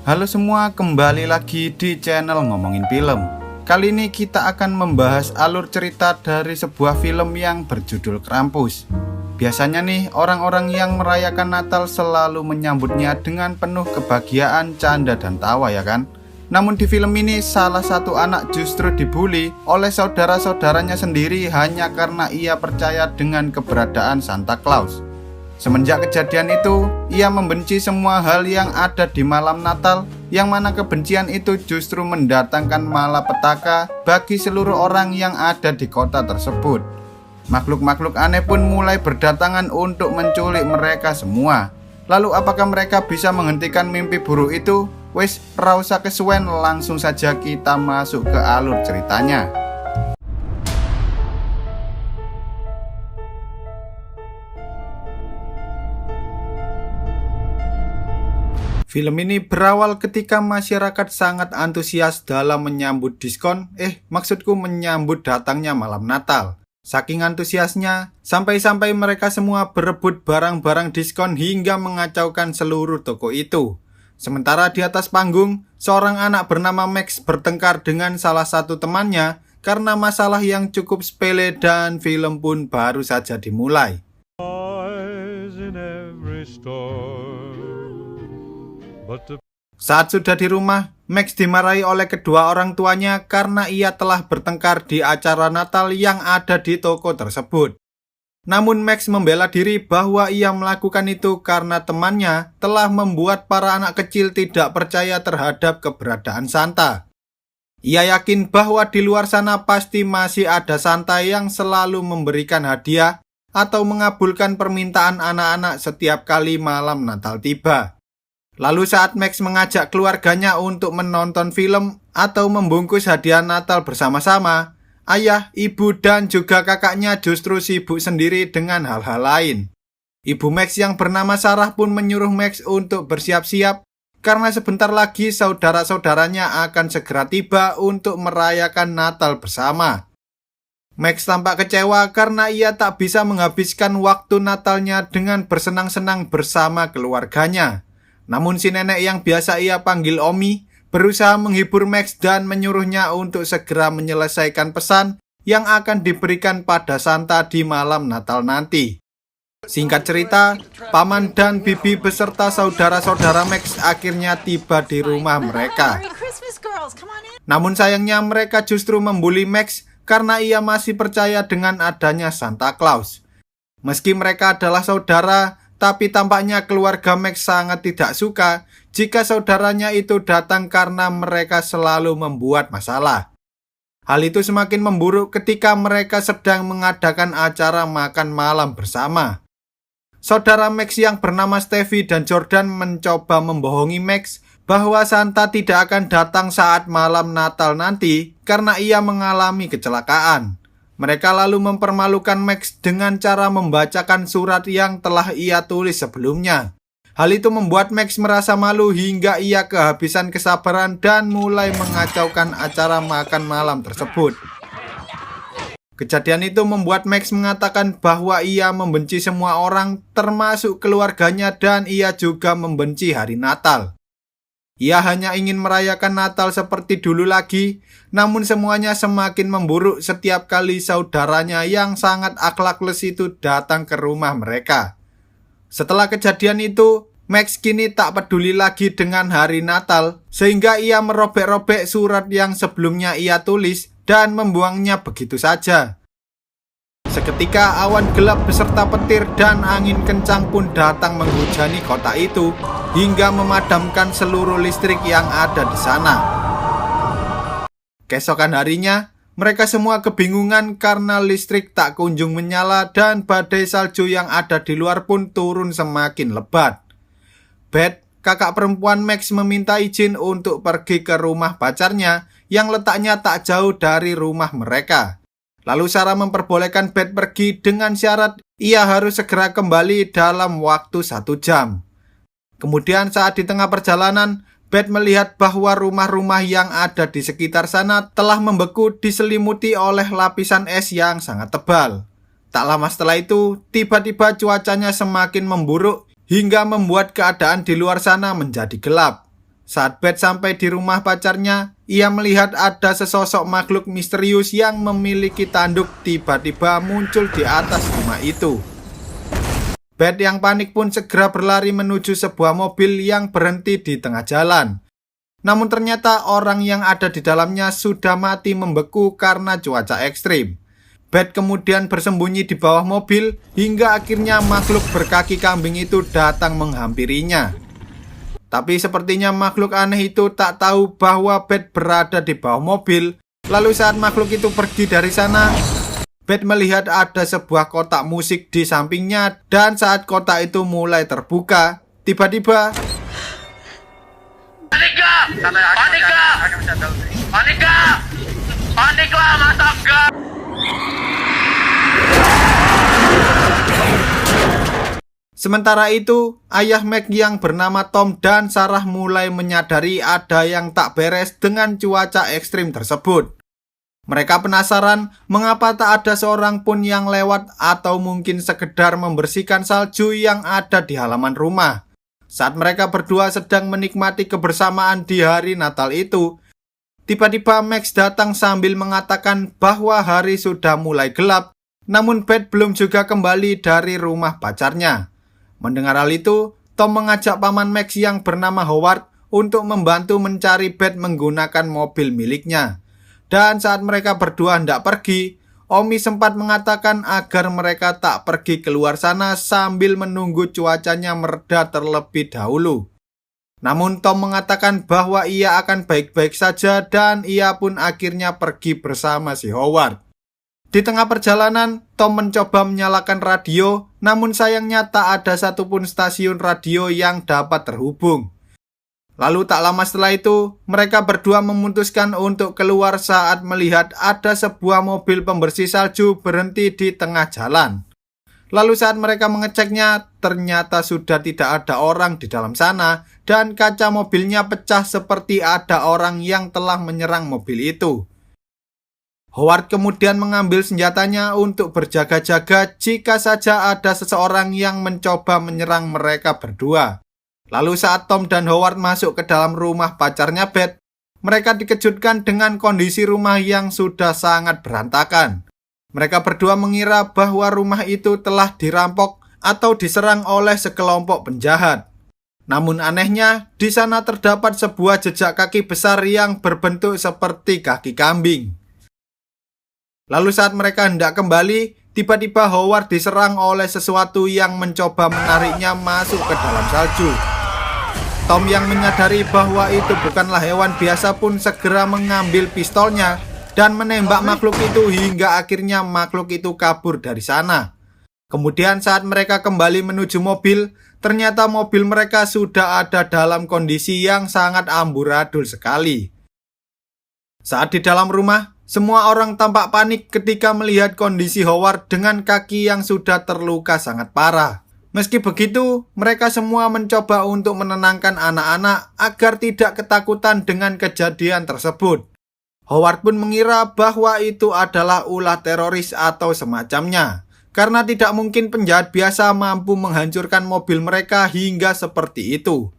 Halo semua, kembali lagi di channel Ngomongin Film. Kali ini kita akan membahas alur cerita dari sebuah film yang berjudul Krampus. Biasanya nih, orang-orang yang merayakan Natal selalu menyambutnya dengan penuh kebahagiaan, canda, dan tawa ya kan? Namun di film ini salah satu anak justru dibully oleh saudara-saudaranya sendiri hanya karena ia percaya dengan keberadaan Santa Claus. Semenjak kejadian itu, ia membenci semua hal yang ada di malam Natal, yang mana kebencian itu justru mendatangkan malapetaka bagi seluruh orang yang ada di kota tersebut. Makhluk-makhluk aneh pun mulai berdatangan untuk menculik mereka semua. Lalu apakah mereka bisa menghentikan mimpi buruk itu? Wes, ra usah kesuwen, langsung saja kita masuk ke alur ceritanya. Film ini berawal ketika masyarakat sangat antusias dalam menyambut diskon, maksudku menyambut datangnya malam Natal. Saking antusiasnya, sampai-sampai mereka semua berebut barang-barang diskon hingga mengacaukan seluruh toko itu. Sementara di atas panggung, seorang anak bernama Max bertengkar dengan salah satu temannya karena masalah yang cukup sepele dan film pun baru saja dimulai. Saat sudah di rumah, Max dimarahi oleh kedua orang tuanya karena ia telah bertengkar di acara Natal yang ada di toko tersebut. Namun Max membela diri bahwa ia melakukan itu karena temannya telah membuat para anak kecil tidak percaya terhadap keberadaan Santa. Ia yakin bahwa di luar sana pasti masih ada Santa yang selalu memberikan hadiah atau mengabulkan permintaan anak-anak setiap kali malam Natal tiba. Lalu saat Max mengajak keluarganya untuk menonton film atau membungkus hadiah Natal bersama-sama, ayah, ibu, dan juga kakaknya justru sibuk sendiri dengan hal-hal lain. Ibu Max yang bernama Sarah pun menyuruh Max untuk bersiap-siap karena sebentar lagi saudara-saudaranya akan segera tiba untuk merayakan Natal bersama. Max tampak kecewa karena ia tak bisa menghabiskan waktu Natalnya dengan bersenang-senang bersama keluarganya. Namun si nenek yang biasa ia panggil Omi berusaha menghibur Max dan menyuruhnya untuk segera menyelesaikan pesan yang akan diberikan pada Santa di malam Natal nanti. Singkat cerita, paman dan bibi beserta saudara-saudara Max akhirnya tiba di rumah mereka. Namun sayangnya mereka justru membuli Max karena ia masih percaya dengan adanya Santa Claus. Meski mereka adalah saudara, tapi tampaknya keluarga Max sangat tidak suka jika saudaranya itu datang karena mereka selalu membuat masalah. Hal itu semakin memburuk ketika mereka sedang mengadakan acara makan malam bersama. Saudara Max yang bernama Stevie dan Jordan mencoba membohongi Max bahwa Santa tidak akan datang saat malam Natal nanti karena ia mengalami kecelakaan. Mereka lalu mempermalukan Max dengan cara membacakan surat yang telah ia tulis sebelumnya. Hal itu membuat Max merasa malu hingga ia kehabisan kesabaran dan mulai mengacaukan acara makan malam tersebut. Kejadian itu membuat Max mengatakan bahwa ia membenci semua orang termasuk keluarganya dan ia juga membenci hari Natal. Ia hanya ingin merayakan Natal seperti dulu lagi, namun semuanya semakin memburuk setiap kali saudaranya yang sangat akhlakles itu datang ke rumah mereka. Setelah kejadian itu, Max kini tak peduli lagi dengan hari Natal, sehingga ia merobek-robek surat yang sebelumnya ia tulis dan membuangnya begitu saja. Seketika awan gelap beserta petir dan angin kencang pun datang menghujani kota itu hingga memadamkan seluruh listrik yang ada di sana. Keesokan harinya, mereka semua kebingungan karena listrik tak kunjung menyala dan badai salju yang ada di luar pun turun semakin lebat. Beth, kakak perempuan Max, meminta izin untuk pergi ke rumah pacarnya yang letaknya tak jauh dari rumah mereka. Lalu Sarah memperbolehkan Beth pergi dengan syarat ia harus segera kembali dalam waktu 1 jam. Kemudian saat di tengah perjalanan, Beth melihat bahwa rumah-rumah yang ada di sekitar sana telah membeku diselimuti oleh lapisan es yang sangat tebal. Tak lama setelah itu, tiba-tiba cuacanya semakin memburuk hingga membuat keadaan di luar sana menjadi gelap. Saat Beth sampai di rumah pacarnya, ia melihat ada sesosok makhluk misterius yang memiliki tanduk tiba-tiba muncul di atas rumah itu. Beth yang panik pun segera berlari menuju sebuah mobil yang berhenti di tengah jalan. Namun ternyata orang yang ada di dalamnya sudah mati membeku karena cuaca ekstrim. Beth kemudian bersembunyi di bawah mobil hingga akhirnya makhluk berkaki kambing itu datang menghampirinya. Tapi sepertinya makhluk aneh itu tak tahu bahwa Beth berada di bawah mobil. Lalu saat makhluk itu pergi dari sana, Beth melihat ada sebuah kotak musik di sampingnya. Dan saat kotak itu mulai terbuka, tiba-tiba Paniklah, mantap gak? Sementara itu, ayah Meg yang bernama Tom dan Sarah mulai menyadari ada yang tak beres dengan cuaca ekstrim tersebut. Mereka penasaran mengapa tak ada seorang pun yang lewat atau mungkin sekedar membersihkan salju yang ada di halaman rumah. Saat mereka berdua sedang menikmati kebersamaan di hari Natal itu, tiba-tiba Max datang sambil mengatakan bahwa hari sudah mulai gelap, namun Beth belum juga kembali dari rumah pacarnya. Mendengar hal itu, Tom mengajak paman Max yang bernama Howard untuk membantu mencari Beth menggunakan mobil miliknya. Dan saat mereka berdua hendak pergi, Omi sempat mengatakan agar mereka tak pergi keluar sana sambil menunggu cuacanya mereda terlebih dahulu. Namun Tom mengatakan bahwa ia akan baik-baik saja dan ia pun akhirnya pergi bersama si Howard. Di tengah perjalanan, Tom mencoba menyalakan radio, namun sayangnya tak ada satupun stasiun radio yang dapat terhubung. Lalu tak lama setelah itu, mereka berdua memutuskan untuk keluar saat melihat ada sebuah mobil pembersih salju berhenti di tengah jalan. Lalu saat mereka mengeceknya, ternyata sudah tidak ada orang di dalam sana dan kaca mobilnya pecah seperti ada orang yang telah menyerang mobil itu. Howard kemudian mengambil senjatanya untuk berjaga-jaga jika saja ada seseorang yang mencoba menyerang mereka berdua. Lalu saat Tom dan Howard masuk ke dalam rumah pacarnya Beth, mereka dikejutkan dengan kondisi rumah yang sudah sangat berantakan. Mereka berdua mengira bahwa rumah itu telah dirampok atau diserang oleh sekelompok penjahat. Namun anehnya, di sana terdapat sebuah jejak kaki besar yang berbentuk seperti kaki kambing. Lalu saat mereka hendak kembali, tiba-tiba Howard diserang oleh sesuatu yang mencoba menariknya masuk ke dalam salju. Tom yang menyadari bahwa itu bukanlah hewan biasa pun segera mengambil pistolnya dan menembak makhluk itu hingga akhirnya makhluk itu kabur dari sana. Kemudian saat mereka kembali menuju mobil, ternyata mobil mereka sudah ada dalam kondisi yang sangat amburadul sekali. Saat di dalam rumah, semua orang tampak panik ketika melihat kondisi Howard dengan kaki yang sudah terluka sangat parah. Meski begitu, mereka semua mencoba untuk menenangkan anak-anak agar tidak ketakutan dengan kejadian tersebut. Howard pun mengira bahwa itu adalah ulah teroris atau semacamnya, karena tidak mungkin penjahat biasa mampu menghancurkan mobil mereka hingga seperti itu.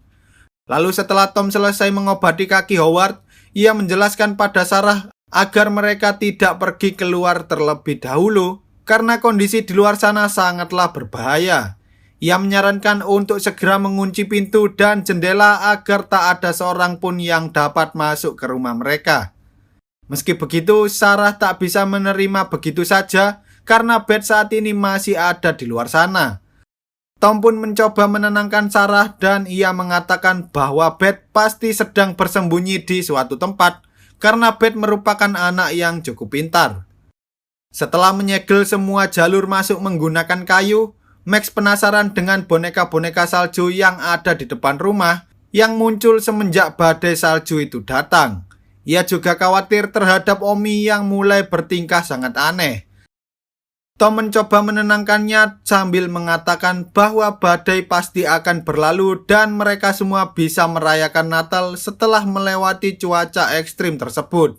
Lalu setelah Tom selesai mengobati kaki Howard, ia menjelaskan pada Sarah agar mereka tidak pergi keluar terlebih dahulu karena kondisi di luar sana sangatlah berbahaya. Ia menyarankan untuk segera mengunci pintu dan jendela agar tak ada seorang pun yang dapat masuk ke rumah mereka. Meski begitu, Sarah tak bisa menerima begitu saja karena Beth saat ini masih ada di luar sana. Tom pun mencoba menenangkan Sarah dan ia mengatakan bahwa Beth pasti sedang bersembunyi di suatu tempat karena Beth merupakan anak yang cukup pintar. Setelah menyegel semua jalur masuk menggunakan kayu, Max penasaran dengan boneka-boneka salju yang ada di depan rumah yang muncul semenjak badai salju itu datang. Ia juga khawatir terhadap Omi yang mulai bertingkah sangat aneh. Tom mencoba menenangkannya sambil mengatakan bahwa badai pasti akan berlalu dan mereka semua bisa merayakan Natal setelah melewati cuaca ekstrim tersebut.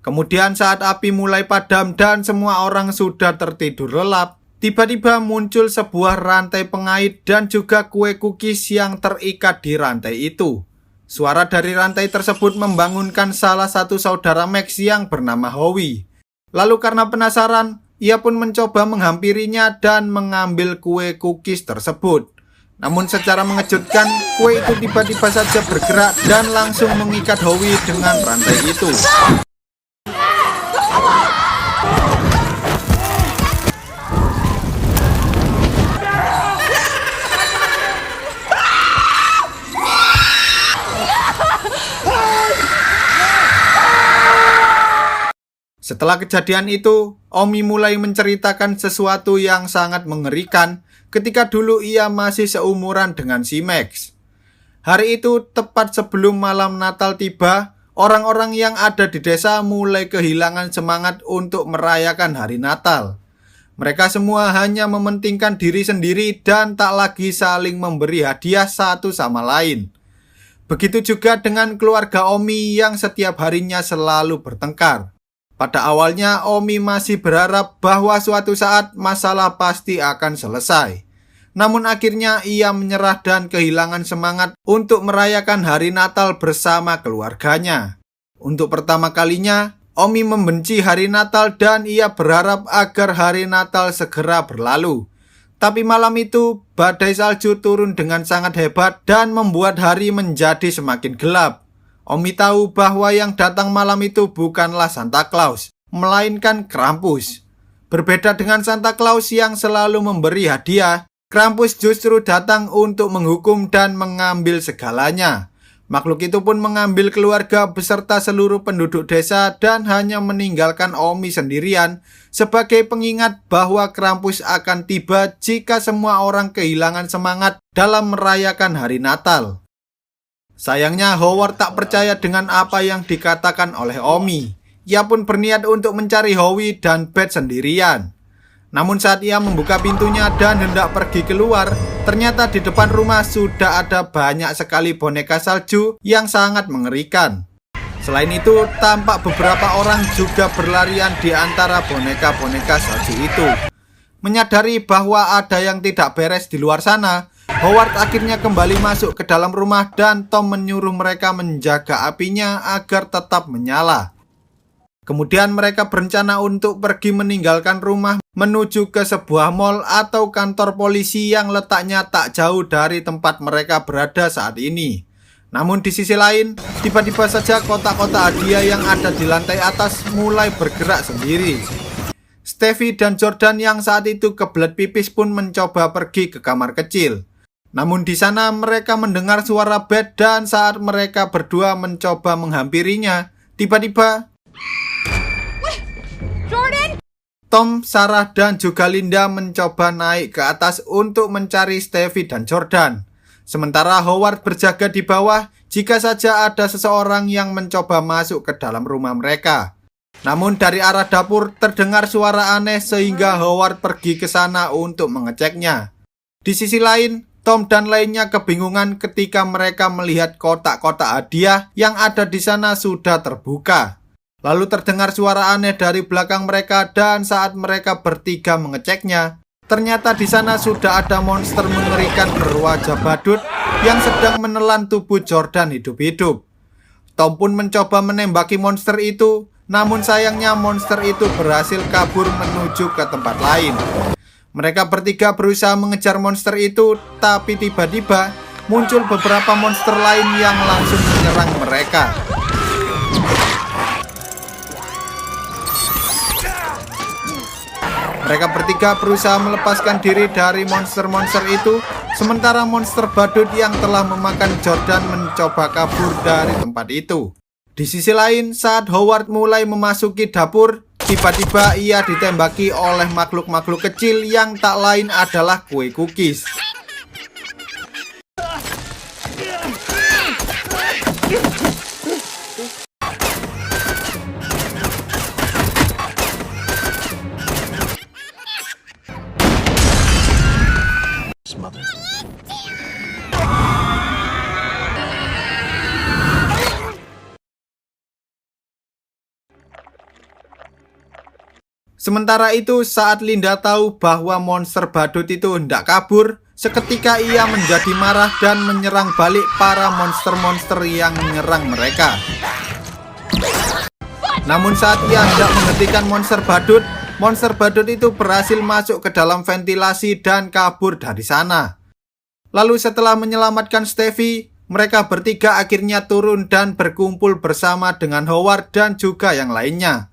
Kemudian saat api mulai padam dan semua orang sudah tertidur lelap, tiba-tiba muncul sebuah rantai pengait dan juga kue cookies yang terikat di rantai itu. Suara dari rantai tersebut membangunkan salah satu saudara Max yang bernama Howie. Lalu karena penasaran, ia pun mencoba menghampirinya dan mengambil kue cookies tersebut. Namun secara mengejutkan, kue itu tiba-tiba saja bergerak dan langsung mengikat Howie dengan rantai itu. Setelah kejadian itu, Omi mulai menceritakan sesuatu yang sangat mengerikan ketika dulu ia masih seumuran dengan si Max. Hari itu, tepat sebelum malam Natal tiba, orang-orang yang ada di desa mulai kehilangan semangat untuk merayakan hari Natal. Mereka semua hanya mementingkan diri sendiri dan tak lagi saling memberi hadiah satu sama lain. Begitu juga dengan keluarga Omi yang setiap harinya selalu bertengkar. Pada awalnya, Omi masih berharap bahwa suatu saat masalah pasti akan selesai. Namun akhirnya ia menyerah dan kehilangan semangat untuk merayakan hari Natal bersama keluarganya. Untuk pertama kalinya, Omi membenci hari Natal dan ia berharap agar hari Natal segera berlalu. Tapi malam itu, badai salju turun dengan sangat hebat dan membuat hari menjadi semakin gelap. Omi tahu bahwa yang datang malam itu bukanlah Santa Claus, melainkan Krampus. Berbeda dengan Santa Claus yang selalu memberi hadiah, Krampus justru datang untuk menghukum dan mengambil segalanya. Makhluk itu pun mengambil keluarga beserta seluruh penduduk desa dan hanya meninggalkan Omi sendirian sebagai pengingat bahwa Krampus akan tiba jika semua orang kehilangan semangat dalam merayakan hari Natal. Sayangnya Howard tak percaya dengan apa yang dikatakan oleh Omi. Ia pun berniat untuk mencari Howie dan Beth sendirian. Namun saat ia membuka pintunya dan hendak pergi keluar, ternyata di depan rumah sudah ada banyak sekali boneka salju yang sangat mengerikan. Selain itu, tampak beberapa orang juga berlarian di antara boneka-boneka salju itu. Menyadari bahwa ada yang tidak beres di luar sana, Howard akhirnya kembali masuk ke dalam rumah dan Tom menyuruh mereka menjaga apinya agar tetap menyala. Kemudian mereka berencana untuk pergi meninggalkan rumah menuju ke sebuah mall atau kantor polisi yang letaknya tak jauh dari tempat mereka berada saat ini. Namun di sisi lain, tiba-tiba saja kotak-kotak hadiah yang ada di lantai atas mulai bergerak sendiri. Stevie dan Jordan yang saat itu kebelet pipis pun mencoba pergi ke kamar kecil. Namun di sana mereka mendengar suara Beth dan saat mereka berdua mencoba menghampirinya, tiba-tiba Jordan! Tom, Sarah, dan juga Linda mencoba naik ke atas untuk mencari Stevie dan Jordan. Sementara Howard berjaga di bawah jika saja ada seseorang yang mencoba masuk ke dalam rumah mereka. Namun dari arah dapur terdengar suara aneh sehingga Howard pergi ke sana untuk mengeceknya. Di sisi lain, Tom dan lainnya kebingungan ketika mereka melihat kotak-kotak hadiah yang ada di sana sudah terbuka. Lalu terdengar suara aneh dari belakang mereka dan saat mereka bertiga mengeceknya, ternyata di sana sudah ada monster mengerikan berwajah badut yang sedang menelan tubuh Jordan hidup-hidup. Tom pun mencoba menembaki monster itu, namun sayangnya monster itu berhasil kabur menuju ke tempat lain. Mereka bertiga berusaha mengejar monster itu, tapi tiba-tiba muncul beberapa monster lain yang langsung menyerang mereka. Mereka bertiga berusaha melepaskan diri dari monster-monster itu, sementara monster badut yang telah memakan Jordan mencoba kabur dari tempat itu. Di sisi lain, saat Howard mulai memasuki dapur, tiba-tiba ia ditembaki oleh makhluk-makhluk kecil yang tak lain adalah kue cookies. Sementara itu, saat Linda tahu bahwa monster badut itu hendak kabur, seketika ia menjadi marah dan menyerang balik para monster-monster yang menyerang mereka. Namun saat ia hendak menghentikan monster badut itu berhasil masuk ke dalam ventilasi dan kabur dari sana. Lalu setelah menyelamatkan Steffi, mereka bertiga akhirnya turun dan berkumpul bersama dengan Howard dan juga yang lainnya.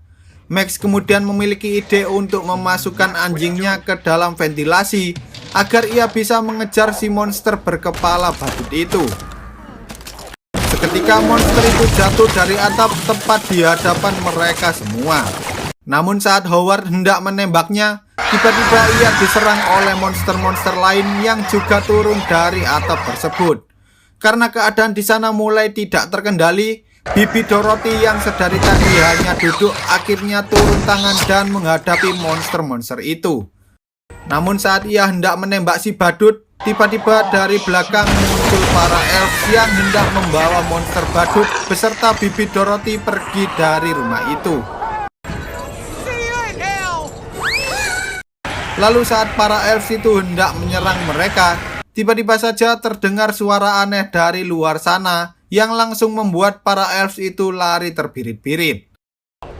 Max kemudian memiliki ide untuk memasukkan anjingnya ke dalam ventilasi agar ia bisa mengejar si monster berkepala badut itu. Seketika monster itu jatuh dari atap tepat di hadapan mereka semua. Namun saat Howard hendak menembaknya, tiba-tiba ia diserang oleh monster-monster lain yang juga turun dari atap tersebut. Karena keadaan di sana mulai tidak terkendali, Bibi Dorothy yang sedari tadi hanya duduk akhirnya turun tangan dan menghadapi monster-monster itu. Namun saat ia hendak menembak si badut, tiba-tiba dari belakang muncul para elf yang hendak membawa monster badut beserta Bibi Dorothy pergi dari rumah itu. Lalu saat para elf itu hendak menyerang mereka, tiba-tiba saja terdengar suara aneh dari luar sana yang langsung membuat para elf itu lari terbirit-birit.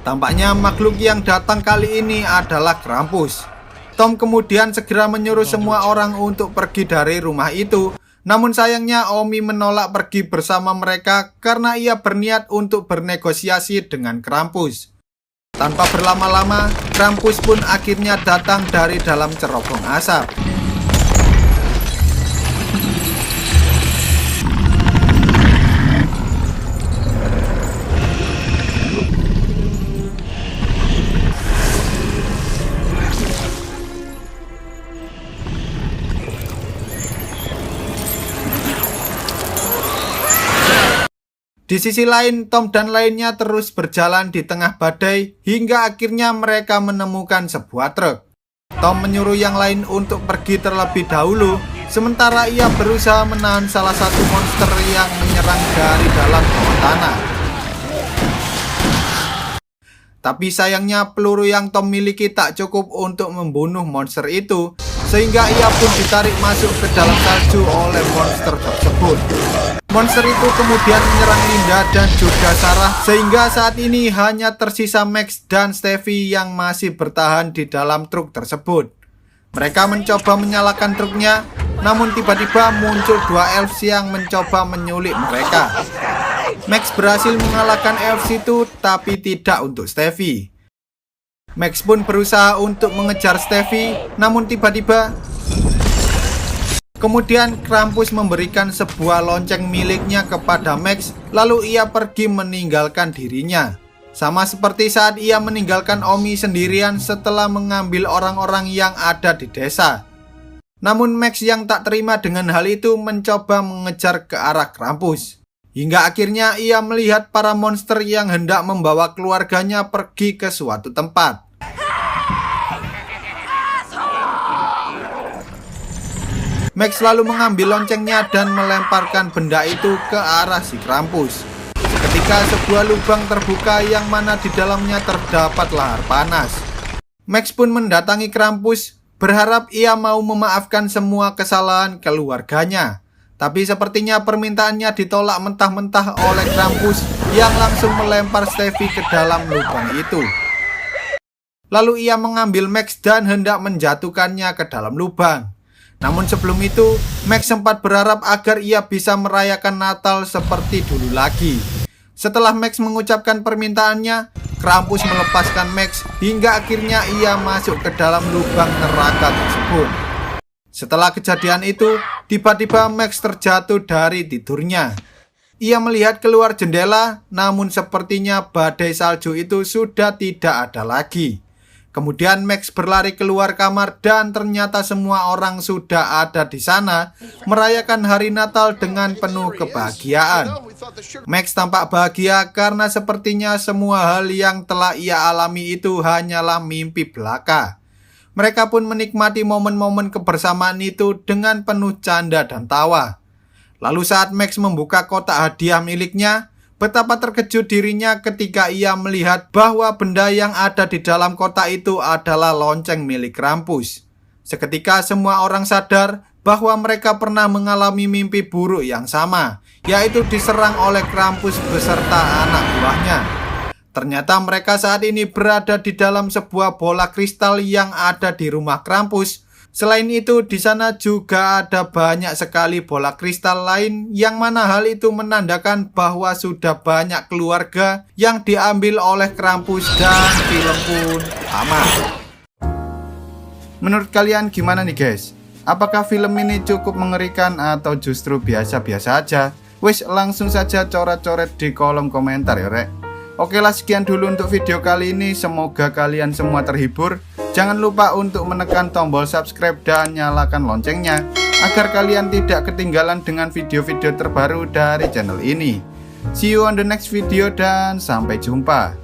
Tampaknya makhluk yang datang kali ini adalah Krampus. Tom kemudian segera menyuruh semua orang untuk pergi dari rumah itu. Namun sayangnya Omi menolak pergi bersama mereka karena ia berniat untuk bernegosiasi dengan Krampus. Tanpa berlama-lama, Krampus pun akhirnya datang dari dalam cerobong asap. Di sisi lain, Tom dan lainnya terus berjalan di tengah badai hingga akhirnya mereka menemukan sebuah truk. Tom menyuruh yang lain untuk pergi terlebih dahulu, sementara ia berusaha menahan salah satu monster yang menyerang dari dalam bawah tanah. Tapi sayangnya peluru yang Tom miliki tak cukup untuk membunuh monster itu, sehingga ia pun ditarik masuk ke dalam salju oleh monster tersebut. Monster itu kemudian menyerang Linda dan juga Sarah, sehingga saat ini hanya tersisa Max dan Steffi yang masih bertahan di dalam truk tersebut. Mereka mencoba menyalakan truknya, namun tiba-tiba muncul dua elves yang mencoba menyulik mereka. Max berhasil mengalahkan elves itu, tapi tidak untuk Steffi. Max pun berusaha untuk mengejar Steffi, namun tiba-tiba kemudian Krampus memberikan sebuah lonceng miliknya kepada Max, lalu ia pergi meninggalkan dirinya. Sama seperti saat ia meninggalkan Omi sendirian setelah mengambil orang-orang yang ada di desa. Namun Max yang tak terima dengan hal itu mencoba mengejar ke arah Krampus. Hingga akhirnya ia melihat para monster yang hendak membawa keluarganya pergi ke suatu tempat. Max lalu mengambil loncengnya dan melemparkan benda itu ke arah si Krampus. Seketika sebuah lubang terbuka yang mana di dalamnya terdapat lahar panas. Max pun mendatangi Krampus, berharap ia mau memaafkan semua kesalahan keluarganya. Tapi sepertinya permintaannya ditolak mentah-mentah oleh Krampus yang langsung melempar Steffi ke dalam lubang itu. Lalu ia mengambil Max dan hendak menjatuhkannya ke dalam lubang. Namun sebelum itu, Max sempat berharap agar ia bisa merayakan Natal seperti dulu lagi. Setelah Max mengucapkan permintaannya, Krampus melepaskan Max hingga akhirnya ia masuk ke dalam lubang neraka tersebut. Setelah kejadian itu, tiba-tiba Max terjatuh dari tidurnya. Ia melihat keluar jendela, namun sepertinya badai salju itu sudah tidak ada lagi. Kemudian Max berlari keluar kamar dan ternyata semua orang sudah ada di sana merayakan hari Natal dengan penuh kebahagiaan. Max tampak bahagia karena sepertinya semua hal yang telah ia alami itu hanyalah mimpi belaka. Mereka pun menikmati momen-momen kebersamaan itu dengan penuh canda dan tawa. Lalu saat Max membuka kotak hadiah miliknya, Betapa terkejut dirinya ketika ia melihat bahwa benda yang ada di dalam kotak itu adalah lonceng milik Krampus. Seketika semua orang sadar bahwa mereka pernah mengalami mimpi buruk yang sama, yaitu diserang oleh Krampus beserta anak buahnya. Ternyata mereka saat ini berada di dalam sebuah bola kristal yang ada di rumah Krampus. Selain itu, di sana juga ada banyak sekali bola kristal lain yang mana hal itu menandakan bahwa sudah banyak keluarga yang diambil oleh Krampus dan film pun tamat. Menurut kalian gimana nih guys? Apakah film ini cukup mengerikan atau justru biasa-biasa aja? Wis langsung saja coret-coret di kolom komentar ya rek. Oke lah, sekian dulu untuk video kali ini. Semoga kalian semua terhibur. Jangan lupa untuk menekan tombol subscribe dan nyalakan loncengnya agar kalian tidak ketinggalan dengan video-video terbaru dari channel ini. See you on the next video dan sampai jumpa.